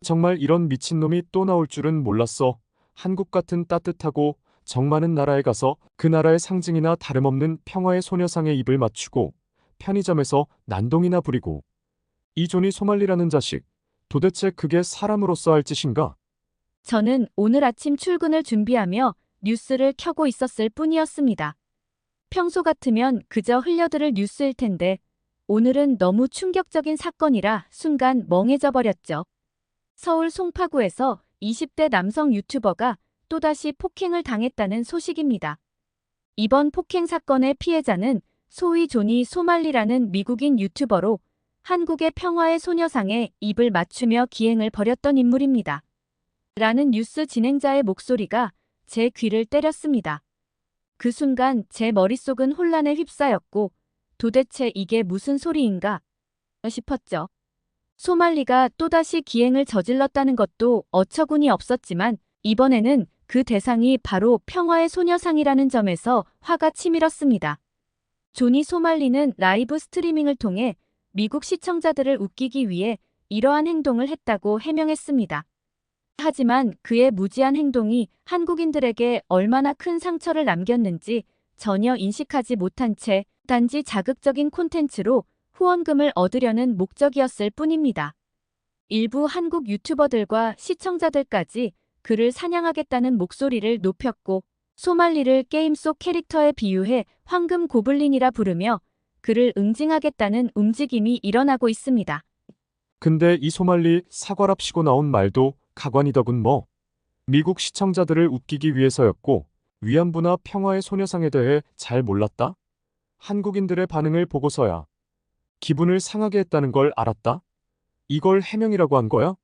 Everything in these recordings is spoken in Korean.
정말 이런 미친놈이 또 나올 줄은 몰랐어. 한국 같은 따뜻하고 정 많은 나라에 가서 그 나라의 상징이나 다름없는 평화의 소녀상에 입을 맞추고 편의점에서 난동이나 부리고 이 존이 소말리라는 자식, 도대체 그게 사람으로서 할 짓인가? 저는 오늘 아침 출근을 준비하며 뉴스를 켜고 있었을 뿐이었습니다. 평소 같으면 그저 흘려들을 뉴스일 텐데 오늘은 너무 충격적인 사건이라 순간 멍해져 버렸죠. 서울 송파구에서 20대 남성 유튜버가 또다시 폭행을 당했다는 소식입니다. 이번 폭행 사건의 피해자는 소위 조니 소말리라는 미국인 유튜버로 한국의 평화의 소녀상에 입을 맞추며 기행을 벌였던 인물입니다. 라는 뉴스 진행자의 목소리가 제 귀를 때렸습니다. 그 순간 제 머릿속은 혼란에 휩싸였고 도대체 이게 무슨 소리인가 싶었죠. 소말리가 또다시 기행을 저질렀다는 것도 어처구니 없었지만 이번에는 그 대상이 바로 평화의 소녀상이라는 점에서 화가 치밀었습니다. 조니 소말리는 라이브 스트리밍을 통해 미국 시청자들을 웃기기 위해 이러한 행동을 했다고 해명했습니다. 하지만 그의 무지한 행동이 한국인들에게 얼마나 큰 상처를 남겼는지 전혀 인식하지 못한 채 단지 자극적인 콘텐츠로 후원금을 얻으려는 목적이었을 뿐입니다. 일부 한국 유튜버들과 시청자들까지 그를 사냥하겠다는 목소리를 높였고 소말리를 게임 속 캐릭터에 비유해 황금 고블린이라 부르며 그를 응징하겠다는 움직임이 일어나고 있습니다. 근데 이 소말리 사과랍시고 나온 말도 가관이더군 뭐. 미국 시청자들을 웃기기 위해서였고 위안부나 평화의 소녀상에 대해 잘 몰랐다? 한국인들의 반응을 보고서야 기분을 상하게 했다는 걸 알았다? 이걸 해명이라고 한 거야?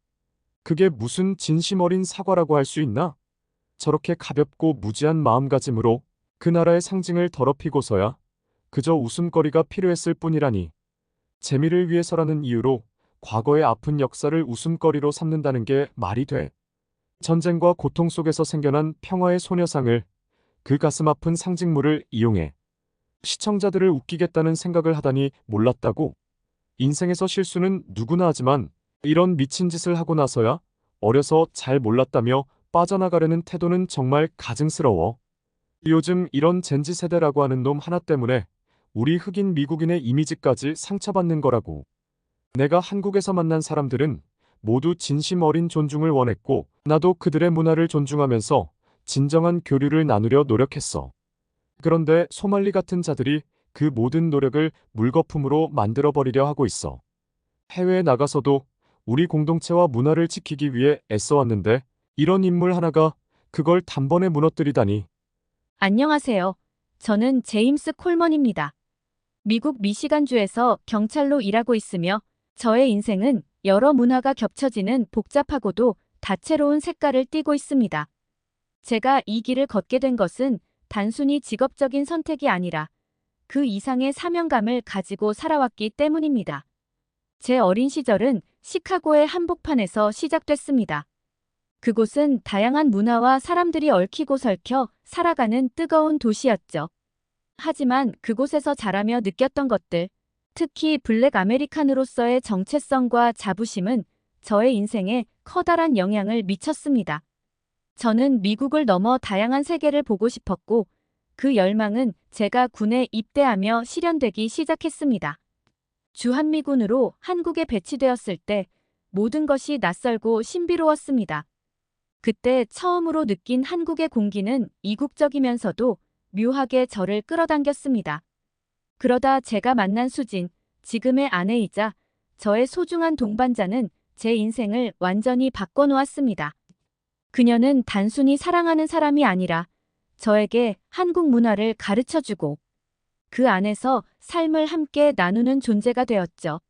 그게 무슨 진심 어린 사과라고 할 수 있나? 저렇게 가볍고 무지한 마음가짐으로 그 나라의 상징을 더럽히고서야 그저 웃음거리가 필요했을 뿐이라니. 재미를 위해서라는 이유로 과거의 아픈 역사를 웃음거리로 삼는다는 게 말이 돼. 전쟁과 고통 속에서 생겨난 평화의 소녀상을, 그 가슴 아픈 상징물을 이용해 시청자들을 웃기겠다는 생각을 하다니 몰랐다고. 인생에서 실수는 누구나 하지만 이런 미친 짓을 하고 나서야 어려서 잘 몰랐다며 빠져나가려는 태도는 정말 가증스러워. 요즘 이런 젠지 세대라고 하는 놈 하나 때문에 우리 흑인 미국인의 이미지까지 상처받는 거라고. 내가 한국에서 만난 사람들은 모두 진심 어린 존중을 원했고 나도 그들의 문화를 존중하면서 진정한 교류를 나누려 노력했어. 그런데 소말리 같은 자들이 그 모든 노력을 물거품으로 만들어버리려 하고 있어. 해외에 나가서도 우리 공동체와 문화를 지키기 위해 애써왔는데 이런 인물 하나가 그걸 단번에 무너뜨리다니. 안녕하세요. 저는 제임스 콜먼입니다. 미국 미시간주에서 경찰로 일하고 있으며 저의 인생은 여러 문화가 겹쳐지는 복잡하고도 다채로운 색깔을 띠고 있습니다. 제가 이 길을 걷게 된 것은 단순히 직업적인 선택이 아니라 그 이상의 사명감을 가지고 살아왔기 때문입니다. 제 어린 시절은 시카고의 한복판에서 시작됐습니다. 그곳은 다양한 문화와 사람들이 얽히고 설켜 살아가는 뜨거운 도시였죠. 하지만 그곳에서 자라며 느꼈던 것들, 특히 블랙 아메리칸으로서의 정체성과 자부심은 저의 인생에 커다란 영향을 미쳤습니다. 저는 미국을 넘어 다양한 세계를 보고 싶었고 그 열망은 제가 군에 입대하며 실현되기 시작했습니다. 주한미군으로 한국에 배치되었을 때 모든 것이 낯설고 신비로웠습니다. 그때 처음으로 느낀 한국의 공기는 이국적이면서도 묘하게 저를 끌어당겼습니다. 그러다 제가 만난 수진, 지금의 아내이자 저의 소중한 동반자는 제 인생을 완전히 바꿔놓았습니다. 그녀는 단순히 사랑하는 사람이 아니라 저에게 한국 문화를 가르쳐주고 그 안에서 삶을 함께 나누는 존재가 되었죠.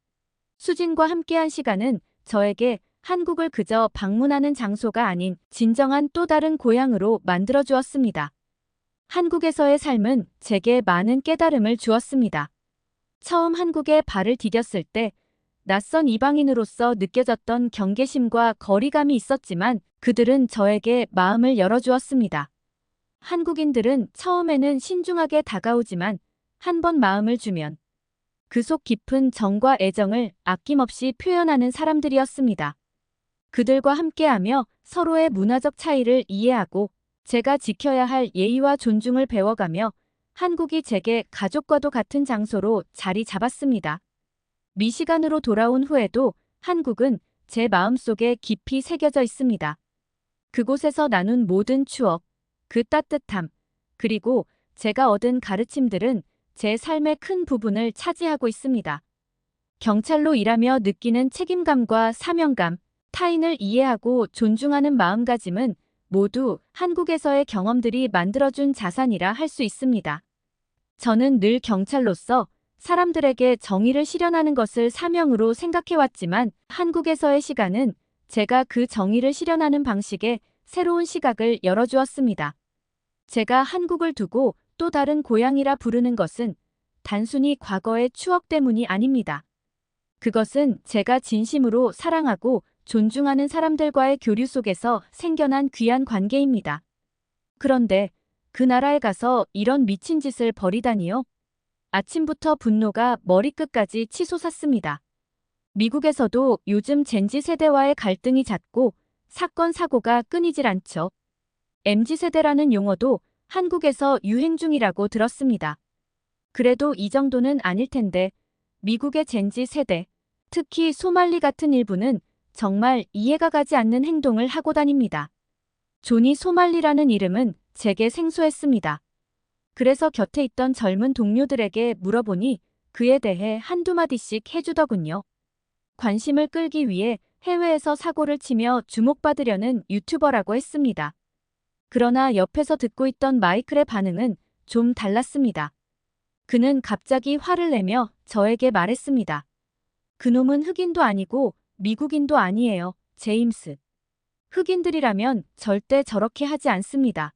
수진과 함께한 시간은 저에게 한국을 그저 방문하는 장소가 아닌 진정한 또 다른 고향으로 만들어주었습니다. 한국에서의 삶은 제게 많은 깨달음을 주었습니다. 처음 한국에 발을 디뎠을 때 낯선 이방인으로서 느껴졌던 경계심과 거리감이 있었지만 그들은 저에게 마음을 열어주었습니다. 한국인들은 처음에는 신중하게 다가오지만 한 번 마음을 주면 그 속 깊은 정과 애정을 아낌없이 표현하는 사람들이었습니다. 그들과 함께하며 서로의 문화적 차이를 이해하고 제가 지켜야 할 예의와 존중을 배워가며 한국이 제게 가족과도 같은 장소로 자리 잡았습니다. 미시간으로 돌아온 후에도 한국은 제 마음속에 깊이 새겨져 있습니다. 그곳에서 나눈 모든 추억, 그 따뜻함, 그리고 제가 얻은 가르침들은 제 삶의 큰 부분을 차지하고 있습니다. 경찰로 일하며 느끼는 책임감과 사명감, 타인을 이해하고 존중하는 마음가짐은 모두 한국에서의 경험들이 만들어준 자산이라 할 수 있습니다. 저는 늘 경찰로서 사람들에게 정의를 실현하는 것을 사명으로 생각해왔지만 한국에서의 시간은 제가 그 정의를 실현하는 방식에 새로운 시각을 열어주었습니다. 제가 한국을 두고 또 다른 고향이라 부르는 것은 단순히 과거의 추억 때문이 아닙니다. 그것은 제가 진심으로 사랑하고 존중하는 사람들과의 교류 속에서 생겨난 귀한 관계입니다. 그런데 그 나라에 가서 이런 미친 짓을 벌이다니요? 아침부터 분노가 머리끝까지 치솟았습니다. 미국에서도 요즘 젠지 세대와의 갈등이 잦고 사건 사고가 끊이질 않죠. MZ 세대라는 용어도 한국에서 유행 중이라고 들었습니다. 그래도 이 정도는 아닐 텐데 미국의 젠지 세대, 특히 소말리 같은 일부는 정말 이해가 가지 않는 행동을 하고 다닙니다. 조니 소말리라는 이름은 제게 생소했습니다. 그래서 곁에 있던 젊은 동료들에게 물어보니 그에 대해 한두 마디씩 해주더군요. 관심을 끌기 위해 해외에서 사고를 치며 주목받으려는 유튜버라고 했습니다. 그러나 옆에서 듣고 있던 마이클의 반응은 좀 달랐습니다. 그는 갑자기 화를 내며 저에게 말했습니다. 그놈은 흑인도 아니고 미국인도 아니에요, 제임스. 흑인들이라면 절대 저렇게 하지 않습니다.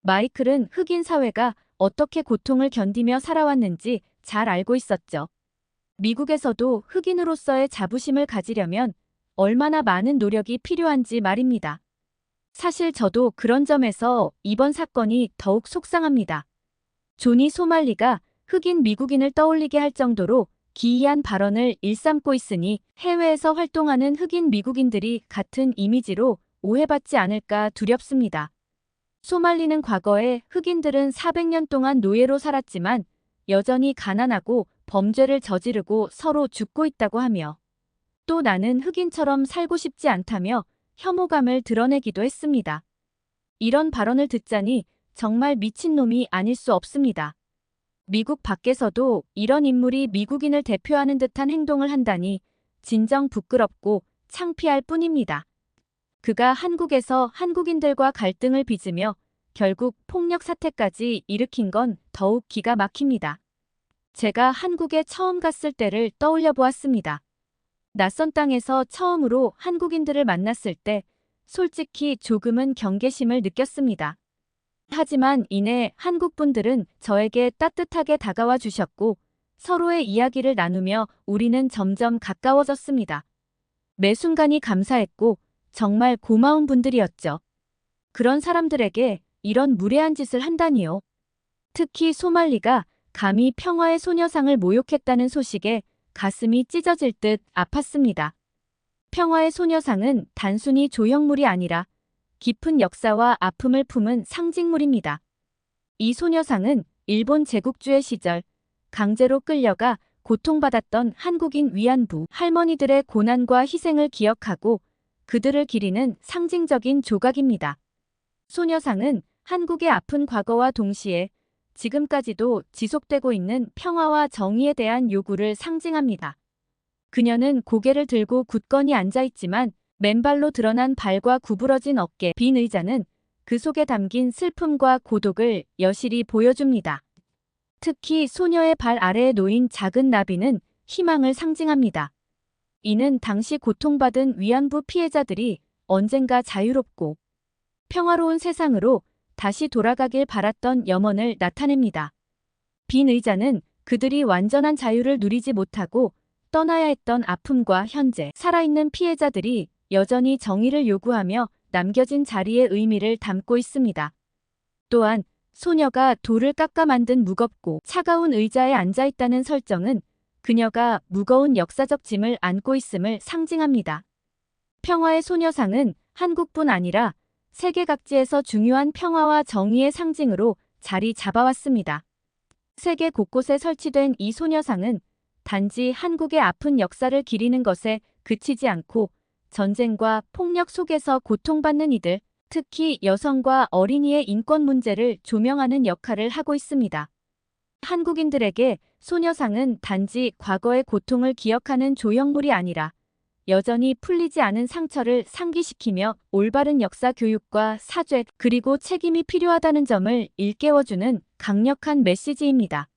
마이클은 흑인 사회가 어떻게 고통을 견디며 살아왔는지 잘 알고 있었죠. 미국에서도 흑인으로서의 자부심을 가지려면 얼마나 많은 노력이 필요한지 말입니다. 사실 저도 그런 점에서 이번 사건이 더욱 속상합니다. 조니 소말리가 흑인 미국인을 떠올리게 할 정도로 기이한 발언을 일삼고 있으니 해외에서 활동하는 흑인 미국인들이 같은 이미지로 오해받지 않을까 두렵습니다. 소말리는 과거에 흑인들은 400년 동안 노예로 살았지만 여전히 가난하고 범죄를 저지르고 서로 죽고 있다고 하며 또 나는 흑인처럼 살고 싶지 않다며 혐오감을 드러내기도 했습니다. 이런 발언을 듣자니 정말 미친놈이 아닐 수 없습니다. 미국 밖에서도 이런 인물이 미국인을 대표하는 듯한 행동을 한다니 진정 부끄럽고 창피할 뿐입니다. 그가 한국에서 한국인들과 갈등을 빚으며 결국 폭력 사태까지 일으킨 건 더욱 기가 막힙니다. 제가 한국에 처음 갔을 때를 떠올려 보았습니다. 낯선 땅에서 처음으로 한국인들을 만났을 때 솔직히 조금은 경계심을 느꼈습니다. 하지만 이내 한국 분들은 저에게 따뜻하게 다가와 주셨고 서로의 이야기를 나누며 우리는 점점 가까워졌습니다. 매 순간이 감사했고 정말 고마운 분들이었죠. 그런 사람들에게 이런 무례한 짓을 한다니요. 특히 소말리가 감히 평화의 소녀상을 모욕했다는 소식에 가슴이 찢어질 듯 아팠습니다. 평화의 소녀상은 단순히 조형물이 아니라 깊은 역사와 아픔을 품은 상징물입니다. 이 소녀상은 일본 제국주의 시절 강제로 끌려가 고통받았던 한국인 위안부 할머니들의 고난과 희생을 기억하고 그들을 기리는 상징적인 조각입니다. 소녀상은 한국의 아픈 과거와 동시에 지금까지도 지속되고 있는 평화와 정의에 대한 요구를 상징합니다. 그녀는 고개를 들고 굳건히 앉아있지만 맨발로 드러난 발과 구부러진 어깨, 빈 의자는 그 속에 담긴 슬픔과 고독을 여실히 보여줍니다. 특히 소녀의 발 아래에 놓인 작은 나비는 희망을 상징합니다. 이는 당시 고통받은 위안부 피해자들이 언젠가 자유롭고 평화로운 세상으로 다시 돌아가길 바랐던 염원을 나타냅니다. 빈 의자는 그들이 완전한 자유를 누리지 못하고 떠나야 했던 아픔과 현재 살아있는 피해자들이 여전히 정의를 요구하며 남겨진 자리의 의미를 담고 있습니다. 또한 소녀가 돌을 깎아 만든 무겁고 차가운 의자에 앉아있다는 설정은 그녀가 무거운 역사적 짐을 안고 있음을 상징합니다. 평화의 소녀상은 한국뿐 아니라 세계 각지에서 중요한 평화와 정의의 상징으로 자리 잡아왔습니다. 세계 곳곳에 설치된 이 소녀상은 단지 한국의 아픈 역사를 기리는 것에 그치지 않고 전쟁과 폭력 속에서 고통받는 이들, 특히 여성과 어린이의 인권 문제를 조명하는 역할을 하고 있습니다. 한국인들에게 소녀상은 단지 과거의 고통을 기억하는 조형물이 아니라 여전히 풀리지 않은 상처를 상기시키며 올바른 역사 교육과 사죄 그리고 책임이 필요하다는 점을 일깨워주는 강력한 메시지입니다.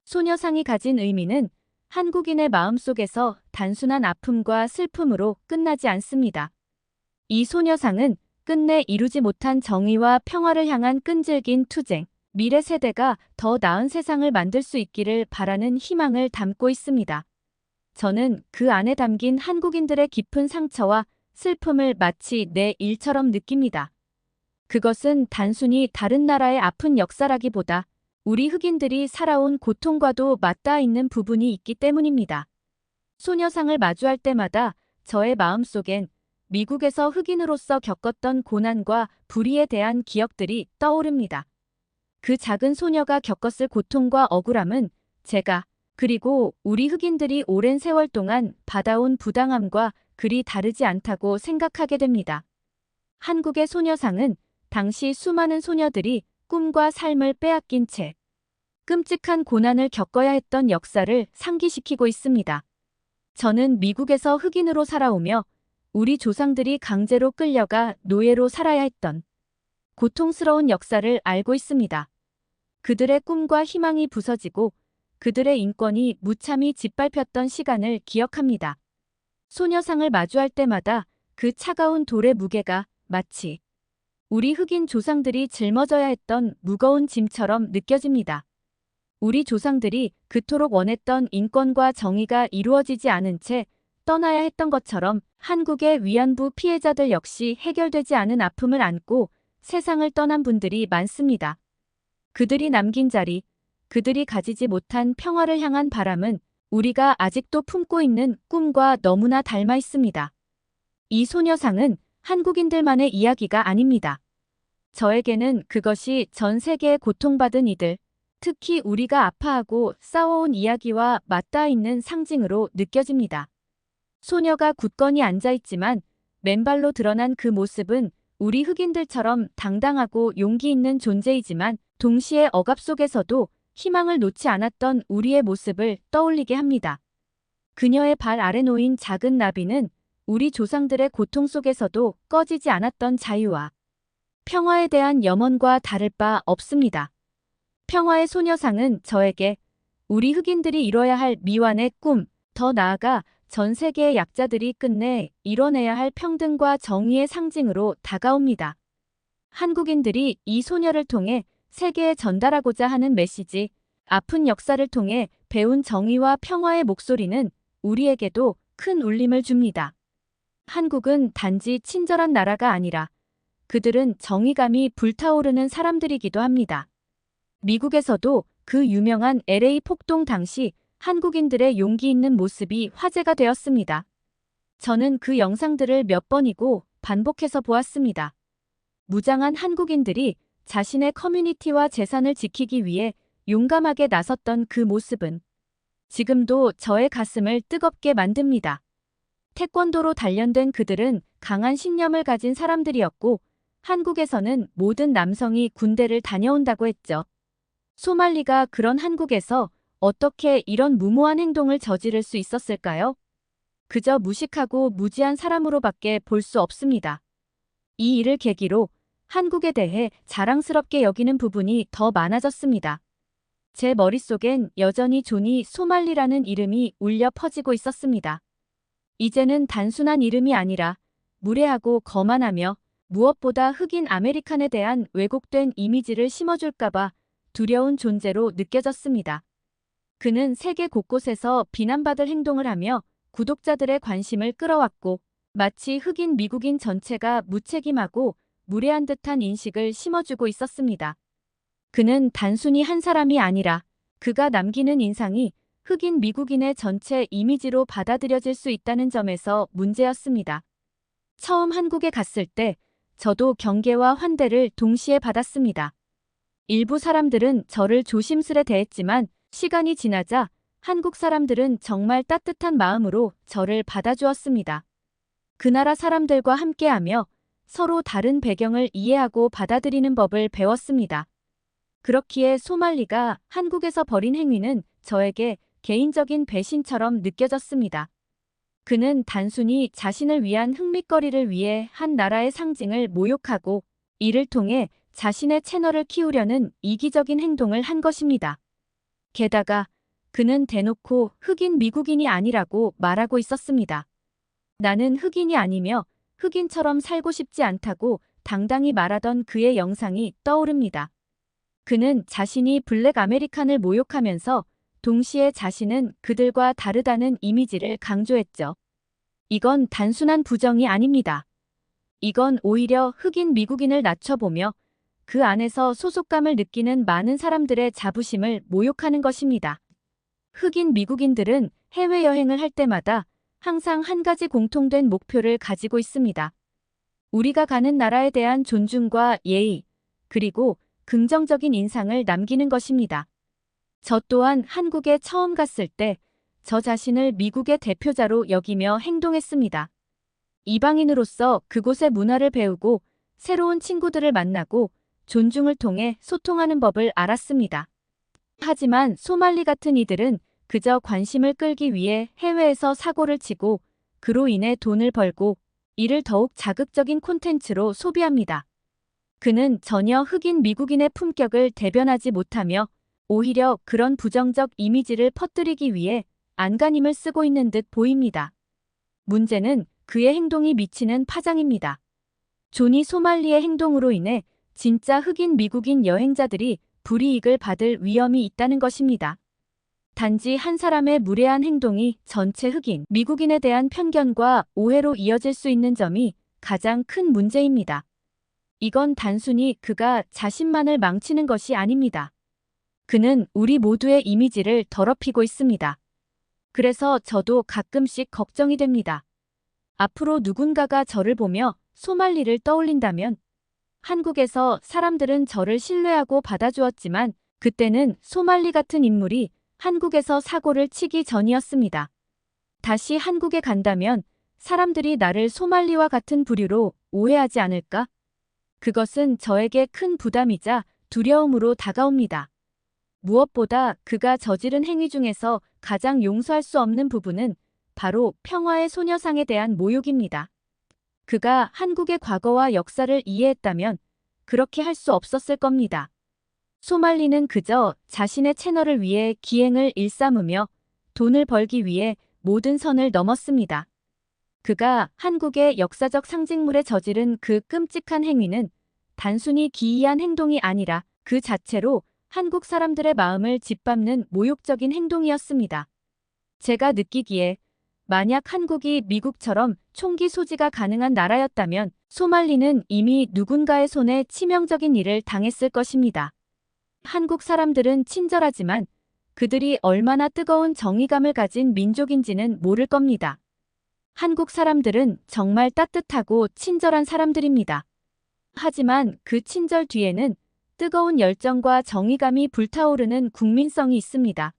소녀상이 가진 의미는 한국인의 마음속에서 단순한 아픔과 슬픔으로 끝나지 않습니다. 이 소녀상은 끝내 이루지 못한 정의와 평화를 향한 끈질긴 투쟁, 미래 세대가 더 나은 세상을 만들 수 있기를 바라는 희망을 담고 있습니다. 저는 그 안에 담긴 한국인들의 깊은 상처와 슬픔을 마치 내 일처럼 느낍니다. 그것은 단순히 다른 나라의 아픈 역사라기보다 우리 흑인들이 살아온 고통과도 맞닿아 있는 부분이 있기 때문입니다. 소녀상을 마주할 때마다 저의 마음속엔 미국에서 흑인으로서 겪었던 고난과 불의에 대한 기억들이 떠오릅니다. 그 작은 소녀가 겪었을 고통과 억울함은 제가 그리고 우리 흑인들이 오랜 세월 동안 받아온 부당함과 그리 다르지 않다고 생각하게 됩니다. 한국의 소녀상은 당시 수많은 소녀들이 꿈과 삶을 빼앗긴 채 끔찍한 고난을 겪어야 했던 역사를 상기시키고 있습니다. 저는 미국에서 흑인으로 살아오며 우리 조상들이 강제로 끌려가 노예로 살아야 했던 고통스러운 역사를 알고 있습니다. 그들의 꿈과 희망이 부서지고 그들의 인권이 무참히 짓밟혔던 시간을 기억합니다. 소녀상을 마주할 때마다 그 차가운 돌의 무게가 마치 우리 흑인 조상들이 짊어져야 했던 무거운 짐처럼 느껴집니다. 우리 조상들이 그토록 원했던 인권과 정의가 이루어지지 않은 채 떠나야 했던 것처럼 한국의 위안부 피해자들 역시 해결되지 않은 아픔을 안고 세상을 떠난 분들이 많습니다. 그들이 남긴 자리, 그들이 가지지 못한 평화를 향한 바람은 우리가 아직도 품고 있는 꿈과 너무나 닮아 있습니다. 이 소녀상은 한국인들만의 이야기가 아닙니다. 저에게는 그것이 전 세계의 고통받은 이들, 특히 우리가 아파하고 싸워온 이야기와 맞닿아 있는 상징으로 느껴집니다. 소녀가 굳건히 앉아있지만 맨발로 드러난 그 모습은 우리 흑인들처럼 당당하고 용기 있는 존재이지만 동시에 억압 속에서도 희망을 놓지 않았던 우리의 모습을 떠올리게 합니다. 그녀의 발 아래 놓인 작은 나비는 우리 조상들의 고통 속에서도 꺼지지 않았던 자유와 평화에 대한 염원과 다를 바 없습니다. 평화의 소녀상은 저에게 우리 흑인들이 이뤄야 할 미완의 꿈, 더 나아가 전 세계의 약자들이 끝내 이뤄내야 할 평등과 정의의 상징으로 다가옵니다. 한국인들이 이 소녀를 통해 세계에 전달하고자 하는 메시지, 아픈 역사를 통해 배운 정의와 평화의 목소리는 우리에게도 큰 울림을 줍니다. 한국은 단지 친절한 나라가 아니라 그들은 정의감이 불타오르는 사람들이기도 합니다. 미국에서도 그 유명한 LA 폭동 당시 한국인들의 용기 있는 모습이 화제가 되었습니다. 저는 그 영상들을 몇 번이고 반복해서 보았습니다. 무장한 한국인들이 자신의 커뮤니티와 재산을 지키기 위해 용감하게 나섰던 그 모습은 지금도 저의 가슴을 뜨겁게 만듭니다. 태권도로 단련된 그들은 강한 신념을 가진 사람들이었고 한국에서는 모든 남성이 군대를 다녀온다고 했죠. 소말리가 그런 한국에서 어떻게 이런 무모한 행동을 저지를 수 있었을까요? 그저 무식하고 무지한 사람으로밖에 볼 수 없습니다. 이 일을 계기로 한국에 대해 자랑스럽게 여기는 부분이 더 많아졌습니다. 제 머릿속엔 여전히 조니 소말리라는 이름이 울려 퍼지고 있었습니다. 이제는 단순한 이름이 아니라 무례하고 거만하며 무엇보다 흑인 아메리칸에 대한 왜곡된 이미지를 심어줄까봐 두려운 존재로 느껴졌습니다. 그는 세계 곳곳에서 비난받을 행동을 하며 구독자들의 관심을 끌어왔고 마치 흑인 미국인 전체가 무책임하고 무례한 듯한 인식을 심어주고 있었습니다. 그는 단순히 한 사람이 아니라 그가 남기는 인상이 흑인 미국인의 전체 이미지로 받아들여질 수 있다는 점에서 문제였습니다. 처음 한국에 갔을 때 저도 경계와 환대를 동시에 받았습니다. 일부 사람들은 저를 조심스레 대했지만 시간이 지나자 한국 사람들은 정말 따뜻한 마음으로 저를 받아주었습니다. 그 나라 사람들과 함께하며 서로 다른 배경을 이해하고 받아들이는 법을 배웠습니다. 그렇기에 소말리가 한국에서 벌인 행위는 저에게 개인적인 배신처럼 느껴졌습니다. 그는 단순히 자신을 위한 흥미거리를 위해 한 나라의 상징을 모욕하고 이를 통해 자신의 채널을 키우려는 이기적인 행동을 한 것입니다. 게다가 그는 대놓고 흑인 미국인이 아니라고 말하고 있었습니다. 나는 흑인이 아니며 흑인처럼 살고 싶지 않다고 당당히 말하던 그의 영상이 떠오릅니다. 그는 자신이 블랙 아메리칸을 모욕하면서 동시에 자신은 그들과 다르다는 이미지를 강조했죠. 이건 단순한 부정이 아닙니다. 이건 오히려 흑인 미국인을 낮춰보며 그 안에서 소속감을 느끼는 많은 사람들의 자부심을 모욕하는 것입니다. 흑인 미국인들은 해외여행을 할 때마다 항상 한 가지 공통된 목표를 가지고 있습니다. 우리가 가는 나라에 대한 존중과 예의, 그리고 긍정적인 인상을 남기는 것입니다. 저 또한 한국에 처음 갔을 때 저 자신을 미국의 대표자로 여기며 행동했습니다. 이방인으로서 그곳의 문화를 배우고 새로운 친구들을 만나고 존중을 통해 소통하는 법을 알았습니다. 하지만 소말리 같은 이들은 그저 관심을 끌기 위해 해외에서 사고를 치고 그로 인해 돈을 벌고 이를 더욱 자극적인 콘텐츠로 소비합니다. 그는 전혀 흑인 미국인의 품격을 대변하지 못하며 오히려 그런 부정적 이미지를 퍼뜨리기 위해 안간힘을 쓰고 있는 듯 보입니다. 문제는 그의 행동이 미치는 파장입니다. 존이 소말리의 행동으로 인해 진짜 흑인 미국인 여행자들이 불이익을 받을 위험이 있다는 것입니다. 단지 한 사람의 무례한 행동이 전체 흑인 미국인에 대한 편견과 오해로 이어질 수 있는 점이 가장 큰 문제입니다. 이건 단순히 그가 자신만을 망치는 것이 아닙니다. 그는 우리 모두의 이미지를 더럽히고 있습니다. 그래서 저도 가끔씩 걱정이 됩니다. 앞으로 누군가가 저를 보며 소말리를 떠올린다면 한국에서 사람들은 저를 신뢰하고 받아주었지만 그때는 소말리 같은 인물이 한국에서 사고를 치기 전이었습니다. 다시 한국에 간다면 사람들이 나를 소말리와 같은 부류로 오해하지 않을까? 그것은 저에게 큰 부담이자 두려움으로 다가옵니다. 무엇보다 그가 저지른 행위 중에서 가장 용서할 수 없는 부분은 바로 평화의 소녀상에 대한 모욕입니다. 그가 한국의 과거와 역사를 이해했다면 그렇게 할 수 없었을 겁니다. 소말리는 그저 자신의 채널을 위해 기행을 일삼으며 돈을 벌기 위해 모든 선을 넘었습니다. 그가 한국의 역사적 상징물에 저지른 그 끔찍한 행위는 단순히 기이한 행동이 아니라 그 자체로 한국 사람들의 마음을 짓밟는 모욕적인 행동이었습니다. 제가 느끼기에 만약 한국이 미국처럼 총기 소지가 가능한 나라였다면 소말리는 이미 누군가의 손에 치명적인 일을 당했을 것입니다. 한국 사람들은 친절하지만 그들이 얼마나 뜨거운 정의감을 가진 민족인지는 모를 겁니다. 한국 사람들은 정말 따뜻하고 친절한 사람들입니다. 하지만 그 친절 뒤에는 뜨거운 열정과 정의감이 불타오르는 국민성이 있습니다.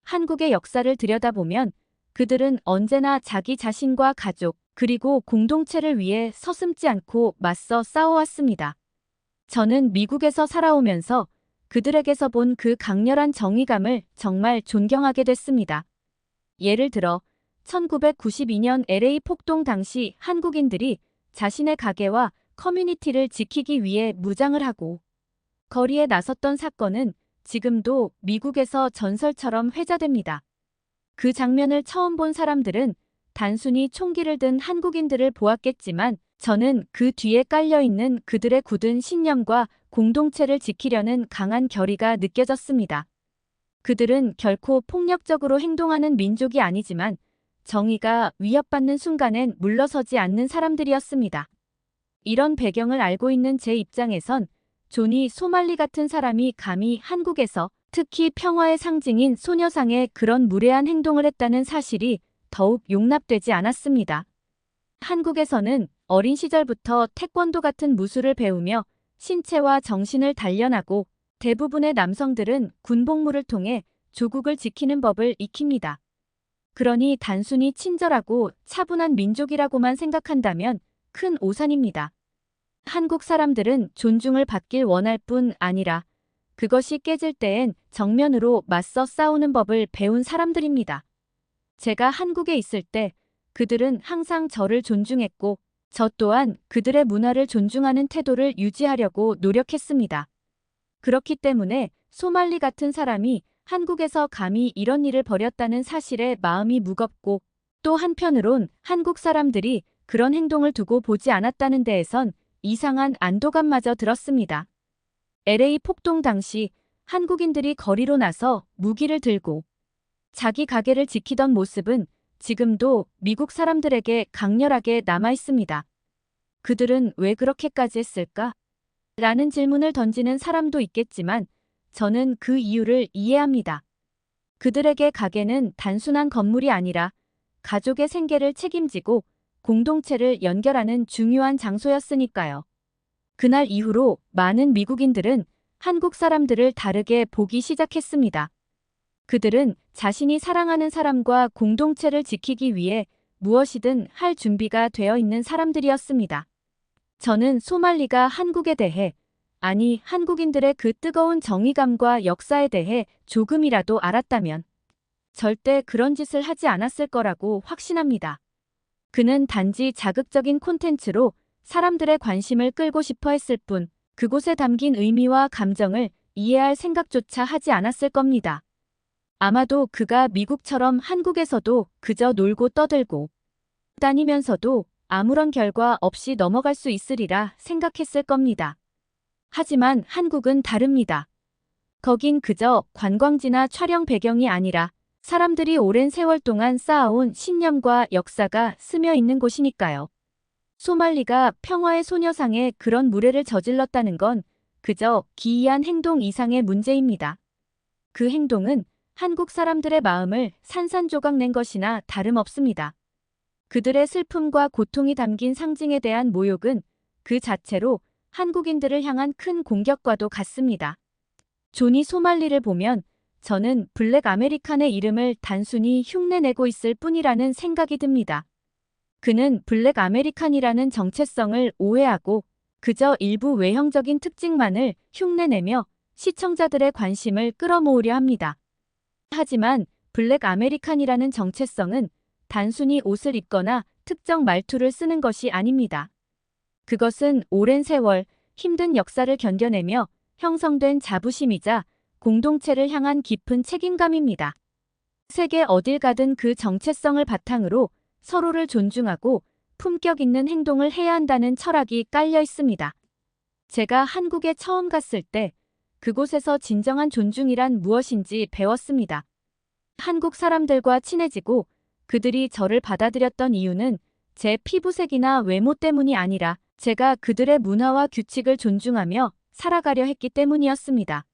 한국의 역사를 들여다보면 그들은 언제나 자기 자신과 가족, 그리고 공동체를 위해 서슴지 않고 맞서 싸워왔습니다. 저는 미국에서 살아오면서 그들에게서 본 그 강렬한 정의감을 정말 존경하게 됐습니다. 예를 들어 1992년 LA 폭동 당시 한국인들이 자신의 가게와 커뮤니티를 지키기 위해 무장을 하고 거리에 나섰던 사건은 지금도 미국에서 전설처럼 회자됩니다. 그 장면을 처음 본 사람들은 단순히 총기를 든 한국인들을 보았겠지만 저는 그 뒤에 깔려있는 그들의 굳은 신념과 공동체를 지키려는 강한 결의가 느껴졌습니다. 그들은 결코 폭력적으로 행동하는 민족이 아니지만 정의가 위협받는 순간엔 물러서지 않는 사람들이었습니다. 이런 배경을 알고 있는 제 입장에선 존이 소말리 같은 사람이 감히 한국에서 특히 평화의 상징인 소녀상에 그런 무례한 행동을 했다는 사실이 더욱 용납되지 않았습니다. 한국에서는 어린 시절부터 태권도 같은 무술을 배우며 신체와 정신을 단련하고 대부분의 남성들은 군복무를 통해 조국을 지키는 법을 익힙니다. 그러니 단순히 친절하고 차분한 민족이라고만 생각한다면 큰 오산입니다. 한국 사람들은 존중을 받길 원할 뿐 아니라 그것이 깨질 때엔 정면으로 맞서 싸우는 법을 배운 사람들입니다. 제가 한국에 있을 때 그들은 항상 저를 존중했고 저 또한 그들의 문화를 존중하는 태도를 유지하려고 노력했습니다. 그렇기 때문에 소말리 같은 사람이 한국에서 감히 이런 일을 벌였다는 사실에 마음이 무겁고 또 한편으론 한국 사람들이 그런 행동을 두고 보지 않았다는 데에선 이상한 안도감마저 들었습니다. LA 폭동 당시 한국인들이 거리로 나서 무기를 들고 자기 가게를 지키던 모습은 지금도 미국 사람들에게 강렬하게 남아 있습니다. 그들은 왜 그렇게까지 했을까? 라는 질문을 던지는 사람도 있겠지만 저는 그 이유를 이해합니다. 그들에게 가게는 단순한 건물이 아니라 가족의 생계를 책임지고 공동체를 연결하는 중요한 장소였으니까요. 그날 이후로 많은 미국인들은 한국 사람들을 다르게 보기 시작했습니다. 그들은 자신이 사랑하는 사람과 공동체를 지키기 위해 무엇이든 할 준비가 되어 있는 사람들이었습니다. 저는 소말리가 한국에 대해, 아니 한국인들의 그 뜨거운 정의감과 역사에 대해 조금이라도 알았다면 절대 그런 짓을 하지 않았을 거라고 확신합니다. 그는 단지 자극적인 콘텐츠로 사람들의 관심을 끌고 싶어 했을 뿐 그곳에 담긴 의미와 감정을 이해할 생각조차 하지 않았을 겁니다. 아마도 그가 미국처럼 한국에서도 그저 놀고 떠들고 다니면서도 아무런 결과 없이 넘어갈 수 있으리라 생각했을 겁니다. 하지만 한국은 다릅니다. 거긴 그저 관광지나 촬영 배경이 아니라 사람들이 오랜 세월 동안 쌓아온 신념과 역사가 스며 있는 곳이니까요. 소말리가 평화의 소녀상에 그런 무례를 저질렀다는 건 그저 기이한 행동 이상의 문제입니다. 그 행동은 한국 사람들의 마음을 산산조각 낸 것이나 다름없습니다. 그들의 슬픔과 고통이 담긴 상징에 대한 모욕은 그 자체로 한국인들을 향한 큰 공격과도 같습니다. 조니 소말리를 보면 저는 블랙 아메리칸의 이름을 단순히 흉내내고 있을 뿐이라는 생각이 듭니다. 그는 블랙 아메리칸이라는 정체성을 오해하고 그저 일부 외형적인 특징만을 흉내내며 시청자들의 관심을 끌어모으려 합니다. 하지만 블랙 아메리칸이라는 정체성은 단순히 옷을 입거나 특정 말투를 쓰는 것이 아닙니다. 그것은 오랜 세월 힘든 역사를 견뎌내며 형성된 자부심이자 공동체를 향한 깊은 책임감입니다. 세계 어딜 가든 그 정체성을 바탕으로 서로를 존중하고 품격 있는 행동을 해야 한다는 철학이 깔려 있습니다. 제가 한국에 처음 갔을 때 그곳에서 진정한 존중이란 무엇인지 배웠습니다. 한국 사람들과 친해지고 그들이 저를 받아들였던 이유는 제 피부색이나 외모 때문이 아니라 제가 그들의 문화와 규칙을 존중하며 살아가려 했기 때문이었습니다.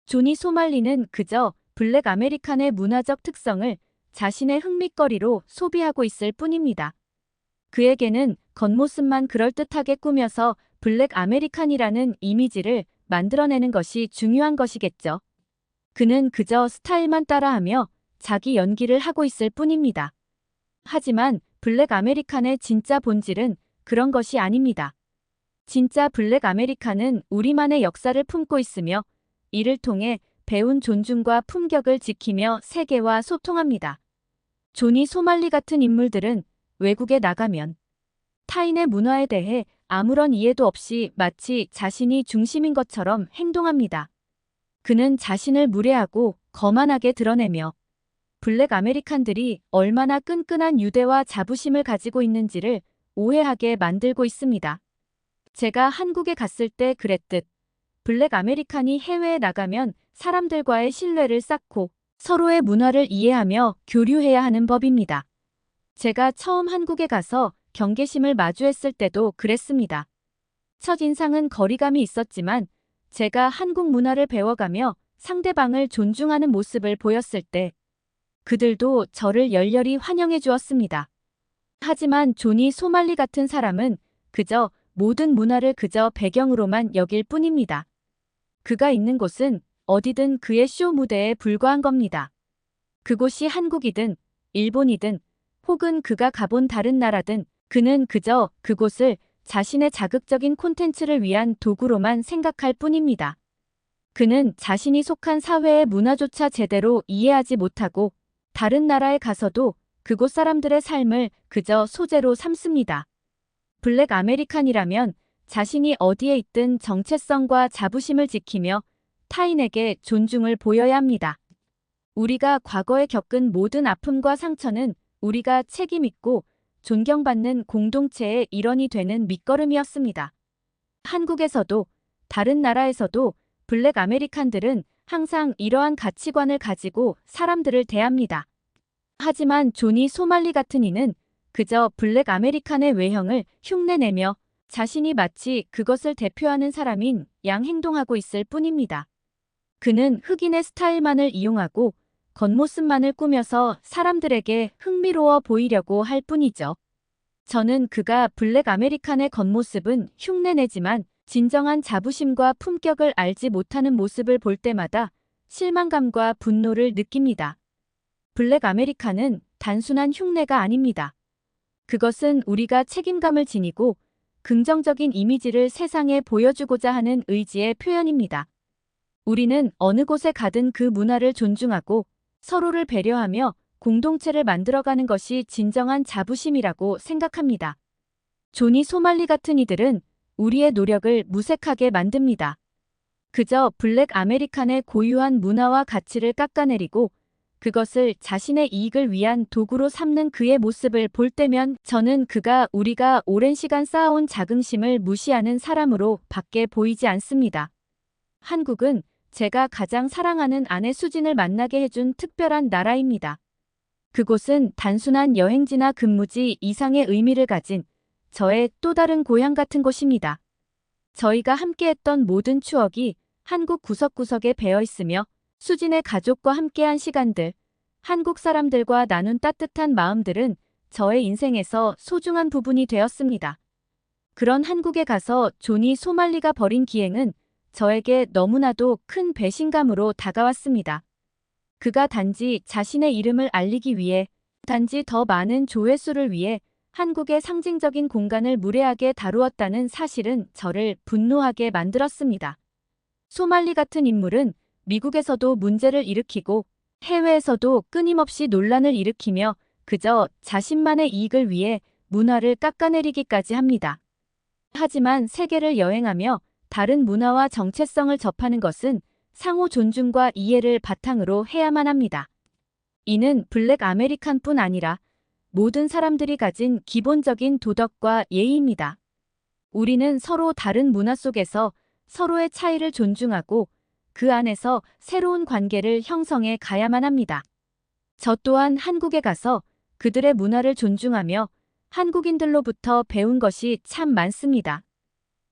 조니 소말리는 그저 블랙 아메리칸의 문화적 특성을 자신의 흥미거리로 소비하고 있을 뿐입니다. 그에게는 겉모습만 그럴듯하게 꾸며서 블랙 아메리칸이라는 이미지를 만들어내는 것이 중요한 것이겠죠. 그는 그저 스타일만 따라하며 자기 연기를 하고 있을 뿐입니다. 하지만 블랙 아메리칸의 진짜 본질은 그런 것이 아닙니다. 진짜 블랙 아메리칸은 우리만의 역사를 품고 있으며 이를 통해 배운 존중과 품격을 지키며 세계와 소통합니다. 조니 소말리 같은 인물들은 외국에 나가면 타인의 문화에 대해 아무런 이해도 없이 마치 자신이 중심인 것처럼 행동합니다. 그는 자신을 무례하고 거만하게 드러내며 블랙 아메리칸들이 얼마나 끈끈한 유대와 자부심을 가지고 있는지를 오해하게 만들고 있습니다. 제가 한국에 갔을 때 그랬듯 블랙 아메리칸이 해외에 나가면 사람들과의 신뢰를 쌓고 서로의 문화를 이해하며 교류해야 하는 법입니다. 제가 처음 한국에 가서 경계심을 마주했을 때도 그랬습니다. 첫인상은 거리감이 있었지만 제가 한국 문화를 배워가며 상대방을 존중하는 모습을 보였을 때 그들도 저를 열렬히 환영해 주었습니다. 하지만 조니 소말리 같은 사람은 그저 모든 문화를 그저 배경으로만 여길 뿐입니다. 그가 있는 곳은 어디든 그의 쇼 무대에 불과한 겁니다. 그곳이 한국이든 일본이든 혹은 그가 가본 다른 나라든 그는 그저 그곳을 자신의 자극적인 콘텐츠를 위한 도구로만 생각할 뿐입니다. 그는 자신이 속한 사회의 문화조차 제대로 이해하지 못하고 다른 나라에 가서도 그곳 사람들의 삶을 그저 소재로 삼습니다. 블랙 아메리칸이라면 자신이 어디에 있든 정체성과 자부심을 지키며 타인에게 존중을 보여야 합니다. 우리가 과거에 겪은 모든 아픔과 상처는 우리가 책임있고 존경받는 공동체의 일원이 되는 밑거름이었습니다. 한국에서도 다른 나라에서도 블랙 아메리칸들은 항상 이러한 가치관을 가지고 사람들을 대합니다. 하지만 조니 소말리 같은 이는 그저 블랙 아메리칸의 외형을 흉내내며 자신이 마치 그것을 대표하는 사람인 양 행동하고 있을 뿐입니다. 그는 흑인의 스타일만을 이용하고 겉모습만을 꾸며서 사람들에게 흥미로워 보이려고 할 뿐이죠. 저는 그가 블랙 아메리칸의 겉모습은 흉내내지만 진정한 자부심과 품격을 알지 못하는 모습을 볼 때마다 실망감과 분노를 느낍니다. 블랙 아메리칸은 단순한 흉내가 아닙니다. 그것은 우리가 책임감을 지니고 긍정적인 이미지를 세상에 보여주고자 하는 의지의 표현입니다. 우리는 어느 곳에 가든 그 문화를 존중하고 서로를 배려하며 공동체를 만들어가는 것이 진정한 자부심이라고 생각합니다. 조니 소말리 같은 이들은 우리의 노력을 무색하게 만듭니다. 그저 블랙 아메리칸의 고유한 문화와 가치를 깎아내리고 그것을 자신의 이익을 위한 도구로 삼는 그의 모습을 볼 때면 저는 그가 우리가 오랜 시간 쌓아온 자긍심을 무시하는 사람으로 밖에 보이지 않습니다. 한국은 제가 가장 사랑하는 아내 수진을 만나게 해준 특별한 나라입니다. 그곳은 단순한 여행지나 근무지 이상의 의미를 가진 저의 또 다른 고향 같은 곳입니다. 저희가 함께했던 모든 추억이 한국 구석구석에 배어 있으며 수진의 가족과 함께한 시간들, 한국 사람들과 나눈 따뜻한 마음들은 저의 인생에서 소중한 부분이 되었습니다. 그런 한국에 가서 조니 소말리가 벌인 기행은 저에게 너무나도 큰 배신감으로 다가왔습니다. 그가 단지 자신의 이름을 알리기 위해, 단지 더 많은 조회수를 위해 한국의 상징적인 공간을 무례하게 다루었다는 사실은 저를 분노하게 만들었습니다. 소말리 같은 인물은 미국에서도 문제를 일으키고 해외에서도 끊임없이 논란을 일으키며 그저 자신만의 이익을 위해 문화를 깎아내리기까지 합니다. 하지만 세계를 여행하며 다른 문화와 정체성을 접하는 것은 상호 존중과 이해를 바탕으로 해야만 합니다. 이는 블랙 아메리칸뿐 아니라 모든 사람들이 가진 기본적인 도덕과 예의입니다. 우리는 서로 다른 문화 속에서 서로의 차이를 존중하고 그 안에서 새로운 관계를 형성해 가야만 합니다. 저 또한 한국에 가서 그들의 문화를 존중하며 한국인들로부터 배운 것이 참 많습니다.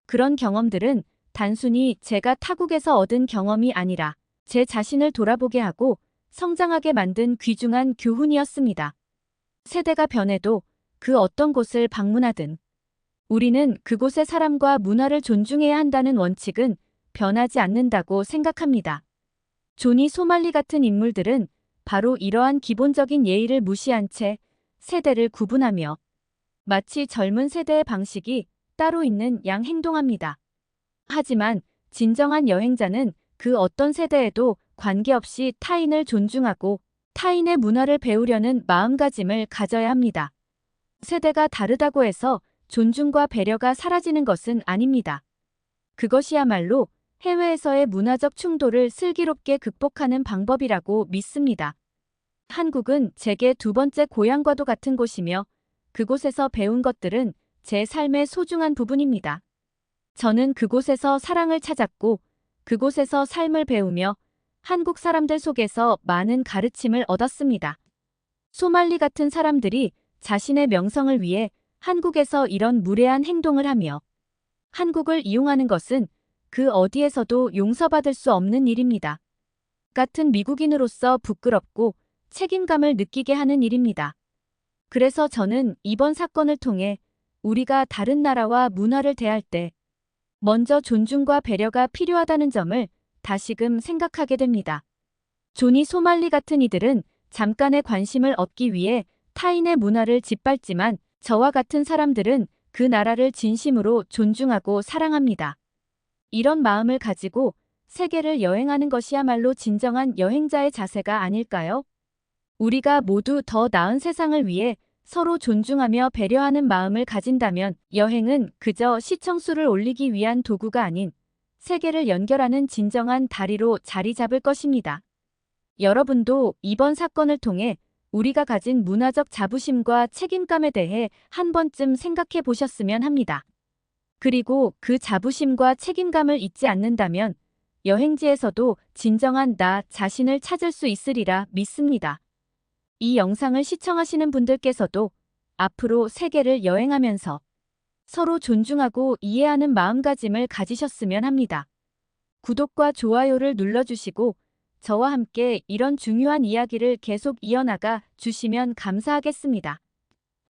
그런 경험들은 단순히 제가 타국에서 얻은 경험이 아니라 제 자신을 돌아보게 하고 성장하게 만든 귀중한 교훈이었습니다. 세대가 변해도 그 어떤 곳을 방문하든 우리는 그곳의 사람과 문화를 존중해야 한다는 원칙은 변하지 않는다고 생각합니다. 조니 소말리 같은 인물들은 바로 이러한 기본적인 예의를 무시한 채 세대를 구분하며 마치 젊은 세대의 방식이 따로 있는 양 행동합니다. 하지만 진정한 여행자는 그 어떤 세대에도 관계없이 타인을 존중하고 타인의 문화를 배우려는 마음가짐을 가져야 합니다. 세대가 다르다고 해서 존중과 배려가 사라지는 것은 아닙니다. 그것이야말로 해외에서의 문화적 충돌을 슬기롭게 극복하는 방법이라고 믿습니다. 한국은 제게 두 번째 고향과도 같은 곳이며 그곳에서 배운 것들은 제 삶의 소중한 부분입니다. 저는 그곳에서 사랑을 찾았고 그곳에서 삶을 배우며 한국 사람들 속에서 많은 가르침을 얻었습니다. 소말리 같은 사람들이 자신의 명성을 위해 한국에서 이런 무례한 행동을 하며 한국을 이용하는 것은 그 어디에서도 용서받을 수 없는 일입니다. 같은 미국인으로서 부끄럽고 책임감을 느끼게 하는 일입니다. 그래서 저는 이번 사건을 통해 우리가 다른 나라와 문화를 대할 때 먼저 존중과 배려가 필요하다는 점을 다시금 생각하게 됩니다. 조니 소말리 같은 이들은 잠깐의 관심을 얻기 위해 타인의 문화를 짓밟지만 저와 같은 사람들은 그 나라를 진심으로 존중하고 사랑합니다. 이런 마음을 가지고 세계를 여행하는 것이야말로 진정한 여행자의 자세가 아닐까요? 우리가 모두 더 나은 세상을 위해 서로 존중하며 배려하는 마음을 가진다면 여행은 그저 시청수를 올리기 위한 도구가 아닌 세계를 연결하는 진정한 다리로 자리 잡을 것입니다. 여러분도 이번 사건을 통해 우리가 가진 문화적 자부심과 책임감에 대해 한 번쯤 생각해 보셨으면 합니다. 그리고 그 자부심과 책임감을 잊지 않는다면 여행지에서도 진정한 나 자신을 찾을 수 있으리라 믿습니다. 이 영상을 시청하시는 분들께서도 앞으로 세계를 여행하면서 서로 존중하고 이해하는 마음가짐을 가지셨으면 합니다. 구독과 좋아요를 눌러주시고 저와 함께 이런 중요한 이야기를 계속 이어나가 주시면 감사하겠습니다.